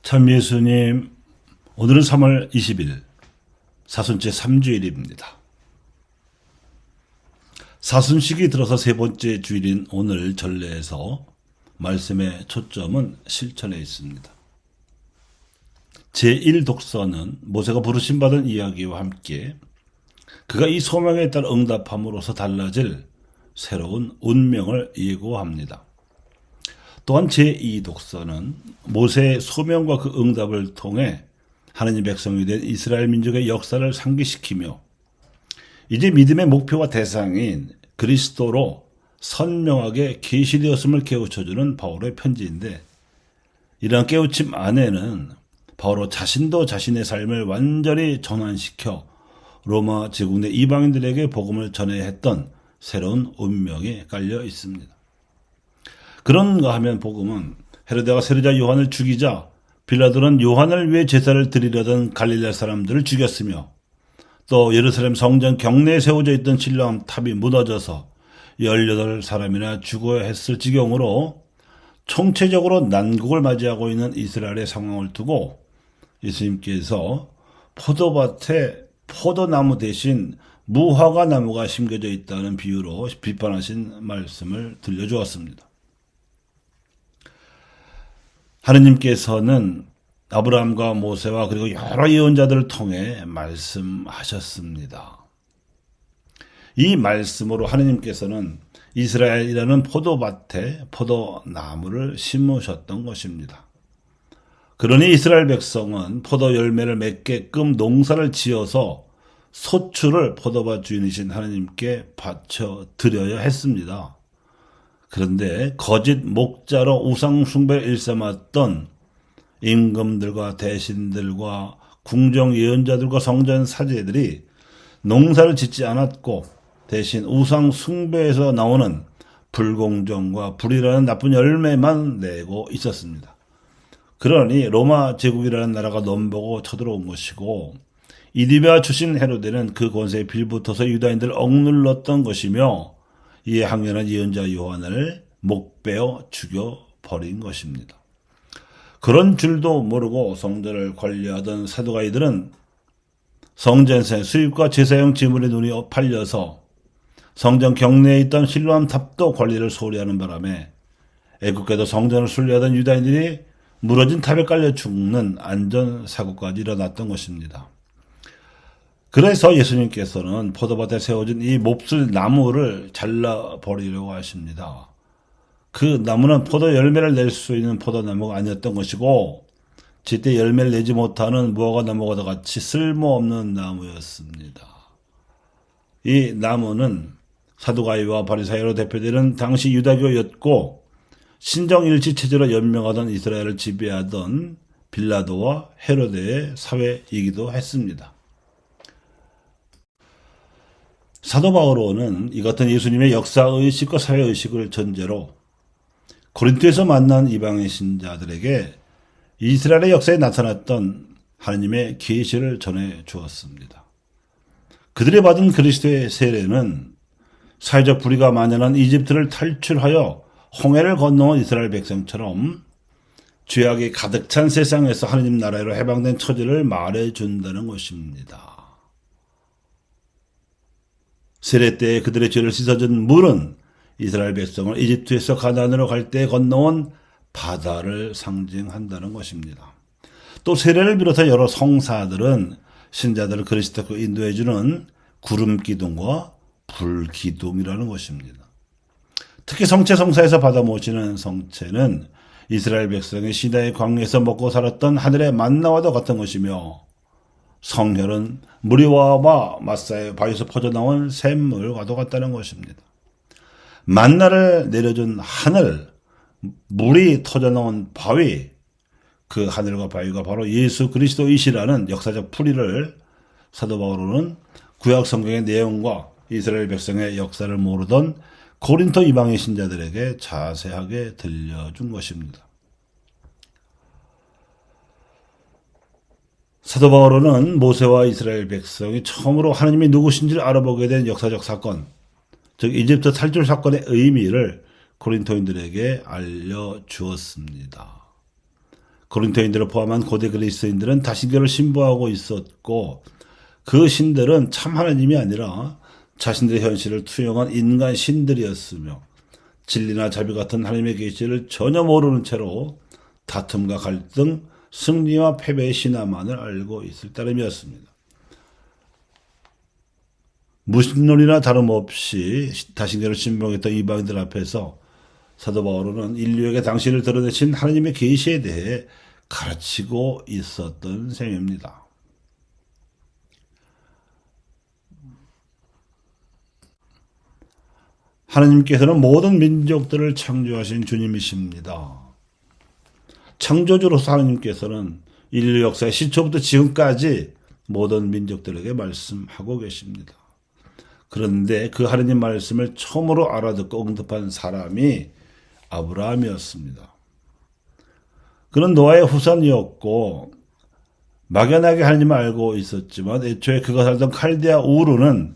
참 예수님, 오늘은 3월 20일, 사순째 3주일입니다. 사순식이 들어서 세 번째 주일인 오늘 전례에서 말씀의 초점은 실천에 있습니다. 제1독서는 모세가 부르심받은 이야기와 함께 그가 이 소명에 따라 응답함으로써 달라질 새로운 운명을 예고합니다. 또한 제2독서는 모세의 소명과 그 응답을 통해 하나님 백성이 된 이스라엘 민족의 역사를 상기시키며 이제 믿음의 목표와 대상인 그리스도로 선명하게 계시되었음을 깨우쳐주는 바울의 편지인데, 이러한 깨우침 안에는 바울 자신도 자신의 삶을 완전히 전환시켜 로마 제국 내 이방인들에게 복음을 전해야 했던 새로운 운명이 깔려 있습니다. 그런가 하면 복음은 헤로데가 세례자 요한을 죽이자 빌라도는 요한을 위해 제사를 드리려던 갈릴레 사람들을 죽였으며, 또 예루살렘 성전 경내에 세워져 있던 실로암 탑이 무너져서 18사람이나 죽어야 했을 지경으로 총체적으로 난국을 맞이하고 있는 이스라엘의 상황을 두고 예수님께서 포도밭에 포도나무 대신 무화과 나무가 심겨져 있다는 비유로 비판하신 말씀을 들려주었습니다. 하느님께서는 아브라함과 모세와 그리고 여러 예언자들을 통해 말씀하셨습니다. 이 말씀으로 하느님께서는 이스라엘이라는 포도밭에 포도나무를 심으셨던 것입니다. 그러니 이스라엘 백성은 포도 열매를 맺게끔 농사를 지어서 소출을 포도밭 주인이신 하느님께 바쳐 드려야 했습니다. 그런데 거짓 목자로 우상 숭배를 일삼았던 임금들과 대신들과 궁정 예언자들과 성전 사제들이 농사를 짓지 않았고 대신 우상 숭배에서 나오는 불공정과 불이라는 나쁜 열매만 내고 있었습니다. 그러니 로마 제국이라는 나라가 넘보고 쳐들어온 것이고, 이디베아 출신 헤로데는 그 권세에 빌붙어서 유다인들을 억눌렀던 것이며, 이에 항변한 예언자 요한을 목베어 죽여버린 것입니다. 그런 줄도 모르고 성전을 관리하던 사두가이들은 성전세 수입과 제사용 지물에 눈이 팔려서 성전 경내에 있던 실로암 탑도 관리를 소홀히 하는 바람에 애국에도 성전을 순례하던 유다인들이 무너진 탑에 깔려 죽는 안전사고까지 일어났던 것입니다. 그래서 예수님께서는 포도밭에 세워진 이 몹쓸 나무를 잘라버리려고 하십니다. 그 나무는 포도 열매를 낼 수 있는 포도나무가 아니었던 것이고, 제때 열매를 내지 못하는 무화과 나무와 같이 쓸모없는 나무였습니다. 이 나무는 사두가이와 바리사이로 대표되는 당시 유다교였고, 신정일치 체제로 연명하던 이스라엘을 지배하던 빌라도와 헤로데의 사회이기도 했습니다. 사도 바오로는 이 같은 예수님의 역사의식과 사회의식을 전제로 고린토에서 만난 이방인 신자들에게 이스라엘의 역사에 나타났던 하나님의 계시를 전해 주었습니다. 그들이 받은 그리스도의 세례는 사회적 불의가 만연한 이집트를 탈출하여 홍해를 건너온 이스라엘 백성처럼 죄악이 가득 찬 세상에서 하나님 나라로 해방된 처지를 말해준다는 것입니다. 세례 때 그들의 죄를 씻어준 물은 이스라엘 백성을 이집트에서 가나안으로 갈 때 건너온 바다를 상징한다는 것입니다. 또 세례를 비롯해 여러 성사들은 신자들을 그리스도로 인도해주는 구름 기둥과 불 기둥이라는 것입니다. 특히 성체 성사에서 받아 모시는 성체는 이스라엘 백성의 시대의 광야에서 먹고 살았던 하늘의 만나와도 같은 것이며, 성혈은 무리와 마사의 바위에서 퍼져나온 샘물과도 같다는 것입니다. 만나를 내려준 하늘, 물이 터져나온 바위, 그 하늘과 바위가 바로 예수 그리스도이시라는 역사적 풀이를 사도 바오로는 구약 성경의 내용과 이스라엘 백성의 역사를 모르던 고린토 이방인 신자들에게 자세하게 들려준 것입니다. 사도 바오로는 모세와 이스라엘 백성이 처음으로 하나님이 누구신지를 알아보게 된 역사적 사건, 즉 이집트 탈출 사건의 의미를 고린토인들에게 알려주었습니다. 고린토인들을 포함한 고대 그리스도인들은 다신교를 신봉하고 있었고 그 신들은 참 하나님이 아니라 자신들의 현실을 투영한 인간 신들이었으며 진리나 자비 같은 하나님의 계시를 전혀 모르는 채로 다툼과 갈등, 승리와 패배의 신화만을 알고 있을 따름이었습니다. 무신론이나 다름없이 다신교를 신봉했던 이방인들 앞에서 사도 바울은 인류에게 당신을 드러내신 하나님의 계시에 대해 가르치고 있었던 셈입니다. 하나님께서는 모든 민족들을 창조하신 주님이십니다. 창조주로서 하나님께서는 인류 역사의 시초부터 지금까지 모든 민족들에게 말씀하고 계십니다. 그런데 그 하나님 말씀을 처음으로 알아듣고 응답한 사람이 아브라함이었습니다. 그는 노아의 후손이었고 막연하게 하나님을 알고 있었지만 애초에 그가 살던 칼데아 우르는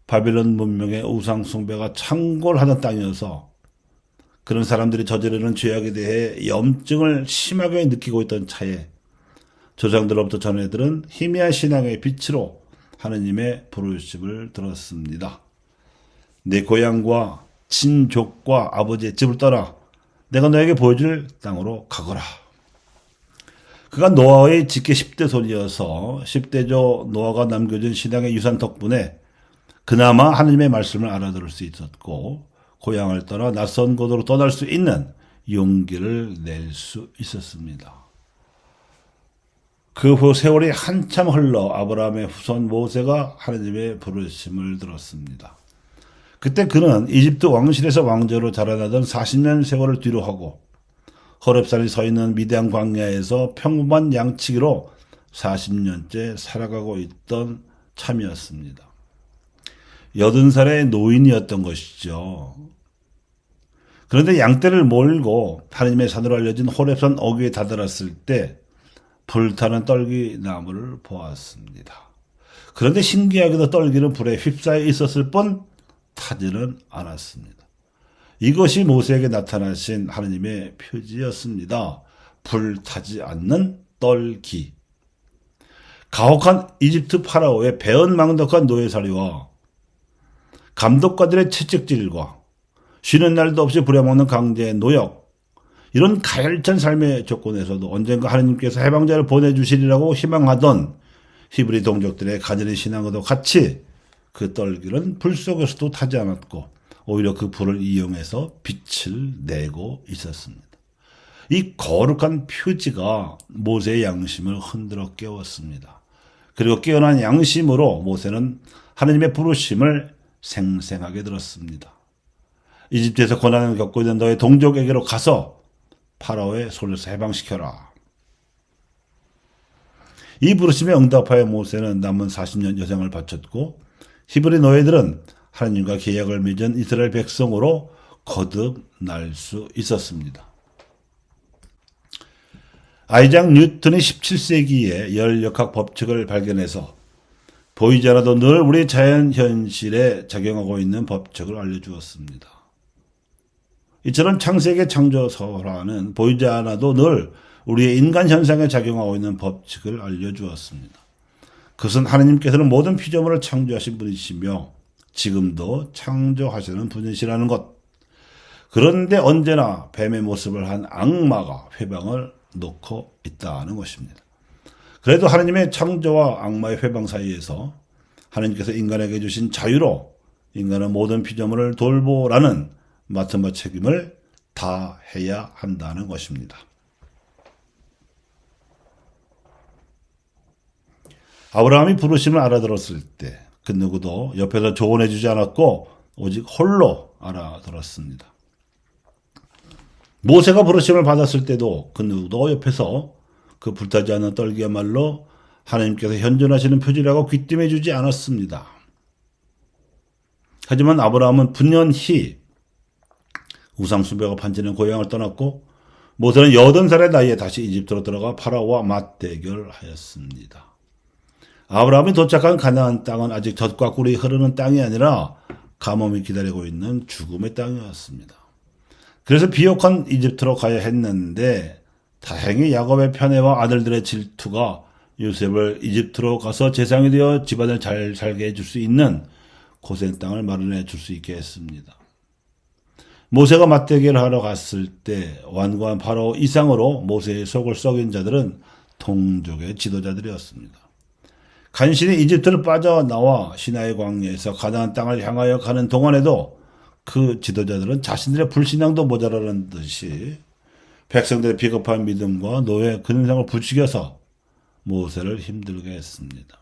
바빌론 문명의 우상 숭배가 창궐하던 땅이어서 그런 사람들이 저지르는 죄악에 대해 염증을 심하게 느끼고 있던 차에 조상들로부터 전해들은 희미한 신앙의 빛으로 하느님의 부르심을 들었습니다. 내 고향과 친족과 아버지의 집을 떠나 내가 너에게 보여줄 땅으로 가거라. 그가 노아의 직계 10대 손이어서 10대조 노아가 남겨준 신앙의 유산 덕분에 그나마 하느님의 말씀을 알아들을 수 있었고 고향을 떠나 낯선 곳으로 떠날 수 있는 용기를 낼 수 있었습니다. 그 후 세월이 한참 흘러 아브라함의 후손 모세가 하느님의 부르심을 들었습니다. 그때 그는 이집트 왕실에서 왕자로 자라나던 40년 세월을 뒤로하고 호렙산이 서 있는 미디안 광야에서 평범한 양치기로 40년째 살아가고 있던 참이었습니다. 80살의 노인이었던 것이죠. 그런데 양떼를 몰고 하나님의 산으로 알려진 호렙산 어귀에 다다랐을 때 불타는 떨기 나무를 보았습니다. 그런데 신기하게도 떨기는 불에 휩싸여 있었을 뿐 타지는 않았습니다. 이것이 모세에게 나타나신 하나님의 표지였습니다. 불타지 않는 떨기. 가혹한 이집트 파라오의 배은망덕한 노예살이와 감독가들의 채찍질과 쉬는 날도 없이 부려먹는 강제의 노역, 이런 가열찬 삶의 조건에서도 언젠가 하나님께서 해방자를 보내주시리라고 희망하던 히브리 동족들의 가녀린 신앙과도 같이 그 떨기는 불 속에서도 타지 않았고 오히려 그 불을 이용해서 빛을 내고 있었습니다. 이 거룩한 표지가 모세의 양심을 흔들어 깨웠습니다. 그리고 깨어난 양심으로 모세는 하나님의 부르심을 생생하게 들었습니다. 이집트에서 고난을 겪고 있는 너의 동족에게로 가서 파라오의 손에서 해방시켜라. 이 부르심에 응답하여 모세는 남은 40년 여생을 바쳤고 히브리 노예들은 하나님과 계약을 맺은 이스라엘 백성으로 거듭날 수 있었습니다. 아이작 뉴턴이 17세기에 열역학 법칙을 발견해서 보이지 않아도 늘 우리 자연 현실에 작용하고 있는 법칙을 알려주었습니다. 이처럼 창세기 창조서라는 보이지 않아도 늘 우리의 인간 현상에 작용하고 있는 법칙을 알려주었습니다. 그것은 하나님께서는 모든 피조물을 창조하신 분이시며 지금도 창조하시는 분이시라는 것. 그런데 언제나 뱀의 모습을 한 악마가 회방을 놓고 있다는 것입니다. 그래도 하나님의 창조와 악마의 회방 사이에서 하나님께서 인간에게 주신 자유로 인간은 모든 피조물을 돌보라는 맡은 바 책임을 다해야 한다는 것입니다. 아브라함이 부르심을 알아들었을 때 그 누구도 옆에서 조언해 주지 않았고 오직 홀로 알아들었습니다. 모세가 부르심을 받았을 때도 그 누구도 옆에서 그 불타지 않는 떨기야말로 하나님께서 현존하시는 표지라고 귀띔해 주지 않았습니다. 하지만 아브라함은 분연히 우상숭배가 판치는 고향을 떠났고 모세는 80살의 나이에 다시 이집트로 들어가 파라오와 맞대결하였습니다. 아브라함이 도착한 가나안 땅은 아직 젖과 꿀이 흐르는 땅이 아니라 가뭄이 기다리고 있는 죽음의 땅이었습니다. 그래서 비옥한 이집트로 가야 했는데 다행히 야곱의 편애와 아들들의 질투가 요셉을 이집트로 가서 재상이 되어 집안을 잘 살게 해줄 수 있는 고센 땅을 마련해 줄 수 있게 했습니다. 모세가 맞대결을 하러 갔을 때 완고한 바로 이상으로 모세의 속을 썩인 자들은 동족의 지도자들이었습니다. 간신히 이집트를 빠져나와 시나이 광야에서 가나안 땅을 향하여 가는 동안에도 그 지도자들은 자신들의 불신앙도 모자라는 듯이 백성들의 비겁한 믿음과 노예의 근성을 부추겨서 모세를 힘들게 했습니다.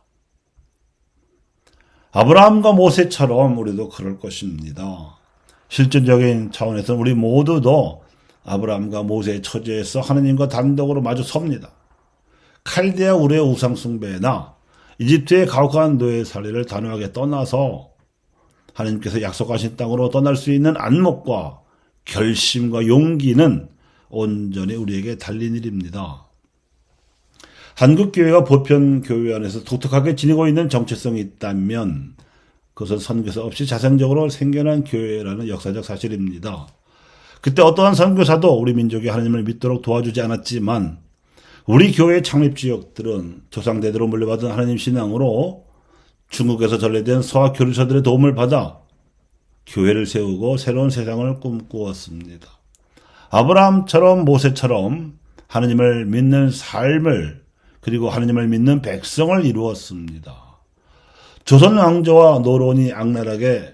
아브라함과 모세처럼 우리도 그럴 것입니다. 실존적인 차원에서는 우리 모두도 아브라함과 모세의 처지에서 하느님과 단독으로 마주 섭니다. 칼데아 우리의 우상 숭배나 이집트의 가혹한 노예 살이를 단호하게 떠나서 하나님께서 약속하신 땅으로 떠날 수 있는 안목과 결심과 용기는 온전히 우리에게 달린 일입니다. 한국교회가 보편교회 안에서 독특하게 지니고 있는 정체성이 있다면 그것은 선교사 없이 자생적으로 생겨난 교회라는 역사적 사실입니다. 그때 어떠한 선교사도 우리 민족이 하나님을 믿도록 도와주지 않았지만 우리 교회의 창립 지역들은 조상대대로 물려받은 하나님 신앙으로 중국에서 전래된 서학 교류서들의 도움을 받아 교회를 세우고 새로운 세상을 꿈꾸었습니다. 아브라함처럼 모세처럼 하나님을 믿는 삶을 그리고 하나님을 믿는 백성을 이루었습니다. 조선 왕조와 노론이 악랄하게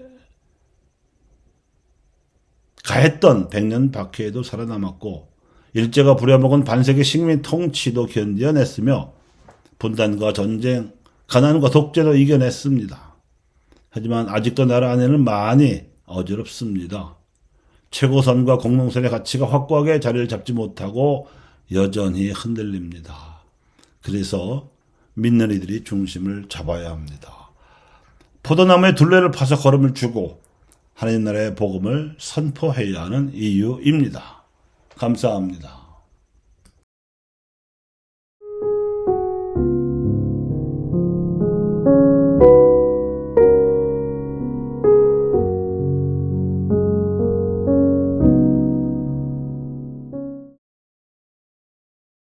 가했던 100년 박해에도 살아남았고 일제가 부려먹은 반세기 식민 통치도 견뎌냈으며 분단과 전쟁, 가난과 독재도 이겨냈습니다. 하지만 아직도 나라 안에는 많이 어지럽습니다. 최고선과 공동선의 가치가 확고하게 자리를 잡지 못하고 여전히 흔들립니다. 그래서 믿는 이들이 중심을 잡아야 합니다. 포도나무에 둘레를 파서 걸음을 주고 하나님 나라의 복음을 선포해야 하는 이유입니다. 감사합니다.